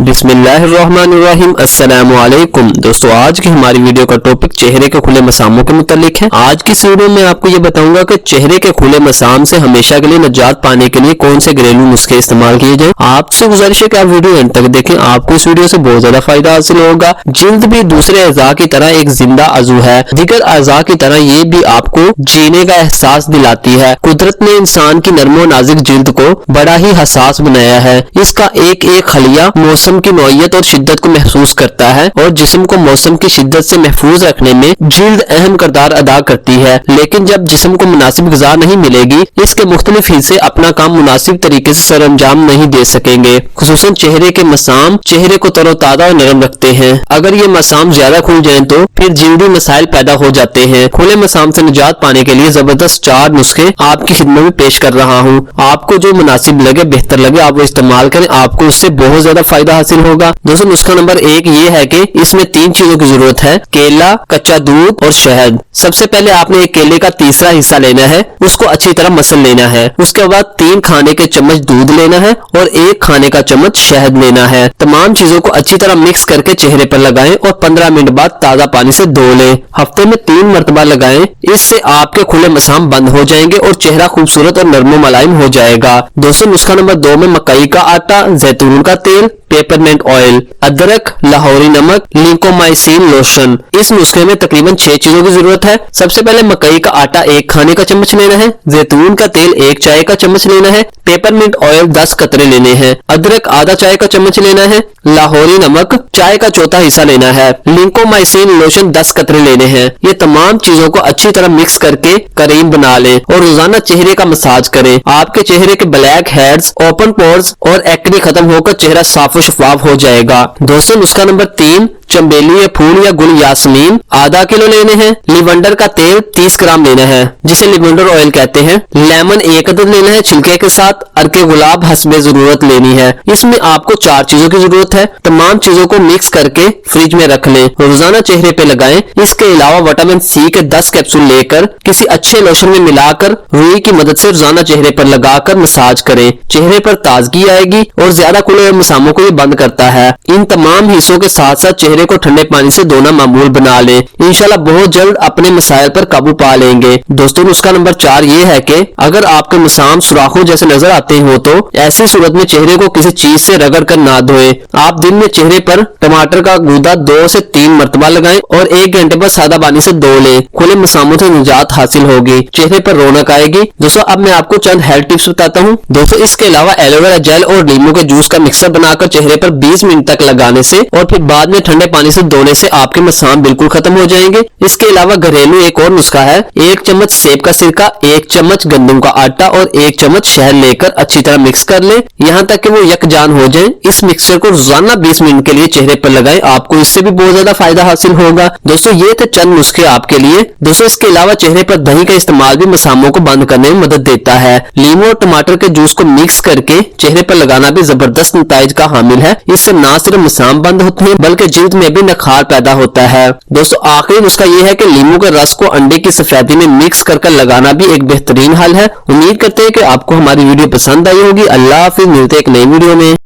बिस्मिल्लाहिर्रहमानिर्रहीम। अस्सलामु अलैकुम दोस्तों, आज की हमारी वीडियो का टॉपिक चेहरे के खुले मसामों के मुतालिक है। आज की इस वीडियो में आपको ये बताऊंगा कि चेहरे के खुले मसाम से हमेशा के लिए निजात पाने के लिए कौन से घरेलू नुस्खे इस्तेमाल किए जाएं। आपसे गुजारिश है कि आप वीडियो एंड तक देखें, आपको इस वीडियो से बहुत ज्यादा फायदा हासिल होगा। जिल्द भी दूसरे अज़ा की तरह एक जिंदा अज़ू है। दीगर अज़ा की तरह ये भी आपको जीने का एहसास दिलाती है। कुदरत ने इंसान की नर्म नाजुक जिल्द को बड़ा ही हसास बनाया है। इसका एक एक खलिया मौसम की नौयत और शिद्दत को महसूस करता है और जिस्म को मौसम की शिद्दत से महफूज रखने में जिल्द अहम किरदार अदा करती है। लेकिन जब जिस्म को मुनासिब ग़िज़ा नहीं मिलेगी, इसके मुख्तलिफ हिस्से अपना काम मुनासिब तरीके से सरअंजाम नहीं दे सकेंगे। खुसूसन चेहरे के मसाम चेहरे को तरोताज़ा और नरम रखते हैं। अगर ये मसाम ज्यादा खुल जाएं तो फिर जिल्दी मसाइल पैदा हो जाते हैं। खुले मसाम से निजात पाने के लिए जबरदस्त 4 नुस्खे आपकी खिदमत में पेश कर रहा हूँ। आपको जो मुनासिब लगे, बेहतर लगे, आप वो इस्तेमाल करें, आपको उससे बहुत ज्यादा फायदा हासिल होगा। दोस्तों, नुस्खा नंबर 1 ये है कि इसमें 3 चीजों की जरूरत है: केला, कच्चा दूध और शहद। सबसे पहले आपने एक केले का तीसरा हिस्सा लेना है, उसको अच्छी तरह मसल लेना है। उसके बाद 3 खाने के चम्मच दूध लेना है और 1 खाने का चम्मच शहद लेना है। तमाम चीजों को अच्छी तरह मिक्स करके चेहरे पर लगाएं और 15 मिनट बाद ताजा पानी से धो लें। हफ्ते में 3 मरतबा लगाएं, इससे आपके खुले मसाम बंद हो जाएंगे और चेहरा खूबसूरत और नर्म मुलायम हो जाएगा। दोस्तों, नुस्खा नंबर 2 में मकई का आटा, जैतून का तेल, पेपरमेंट ऑयल, अदरक, लाहौरी नमक, लिंकोमाइसिन लोशन। इस नुस्खे में तकरीबन 6 चीजों की जरूरत है। सबसे पहले मकई का आटा 1 खाने का चम्मच लेना है, जैतून का तेल 1 चाय का चम्मच लेना है, पेपरमेंट ऑयल 10 कतरे लेने हैं, अदरक आधा चाय का चम्मच लेना है, लाहौरी नमक चाय का चौथा हिस्सा लेना है, लिंकोमाइसिन लोशन 10 कतरे लेने हैं। ये तमाम चीजों को अच्छी तरह मिक्स करके करीम बना लें और रोजाना चेहरे का मसाज करें। आपके चेहरे के ब्लैक हेड्स, ओपन पोर्स और एक्ने खत्म होकर चेहरा साफ और शफाफ हो जाएगा। दोस्तों, नुस्खा नंबर 3 चंबेली या फूल या गुल यास्मीन आधा किलो लेने हैं। लिवेंडर का तेल 30 ग्राम लेना है, जिसे लिवेंडर ऑयल कहते हैं। लेमन 1 अदद लेना है छिलके के साथ। अर्के गुलाब हस्बे जरूरत लेनी है। इसमें आपको 4 चीजों की जरूरत है। तमाम चीजों को मिक्स करके फ्रिज में रख लें, रोजाना चेहरे पे लगाएं। इसके अलावा विटामिन सी के 10 कैप्सूल लेकर किसी अच्छे लोशन में मिलाकर रुई की मदद से रोजाना चेहरे पर लगाकर मसाज करें। चेहरे पर ताजगी आएगी और ज्यादा खुले मसामों को ये बंद करता है। इन तमाम हिस्सों के साथ साथ चेहरे को ठंडे पानी से धोना मामूल बना लें। इंशाल्लाह बहुत जल्द अपने मसाइल पर काबू पा लेंगे। दोस्तों, नुस्खा नंबर 4 ये है कि अगर आपके मसाम सुराखों जैसे नजर आते हो तो ऐसी सूरत में चेहरे को किसी चीज से रगड़ कर ना धोएं। आप दिन में चेहरे पर टमाटर का गूदा 2 से 3 मरतबा लगाएं और 1 घंटे बाद सादा पानी से धो लें। खुले मसामों से निजात हासिल होगी, चेहरे पर रौनक आएगी। दोस्तों, अब मैं आपको चंद हेल्थ टिप्स बताता हूँ। दोस्तों, इसके अलावा एलोवेरा जेल और नींबू के जूस का मिक्सर बनाकर चेहरे पर 20 मिनट तक लगाने से और फिर बाद में ठंडे पानी से धोने से आपके मसाम बिल्कुल खत्म हो जाएंगे। इसके अलावा घरेलू एक और नुस्खा है: 1 चम्मच सेब का सिरका, 1 चम्मच गंदम का आटा और 1 चम्मच शहद लेकर अच्छी तरह मिक्स कर लें, यहाँ तक कि वो यकजान हो जाए। इस मिक्सचर को रोजाना 20 मिनट के लिए चेहरे पर लगाएं, आपको इससे भी बहुत ज्यादा फायदा हासिल होगा। दोस्तों, ये थे चंद नुस्खे आपके लिए। दोस्तों, इसके अलावा चेहरे पर दही का इस्तेमाल भी मसामों को बंद करने में मदद देता है। नींबू और टमाटर के जूस को मिक्स करके चेहरे पर लगाना भी जबरदस्त नताइज का हामिल है। इससे न सिर्फ मसाम बंद होते हैं बल्कि जिल्द में भी निखार पैदा होता है। दोस्तों, आखिरी नुस्खा ये है कि नींबू के रस को अंडे की सफेदी में मिक्स कर लगाना भी एक बेहतरीन हल है। उम्मीद करते हैं कि आपको हमारी वीडियो पसंद आई होगी। अल्लाह हाफिज, मिलते हैं एक नई वीडियो में।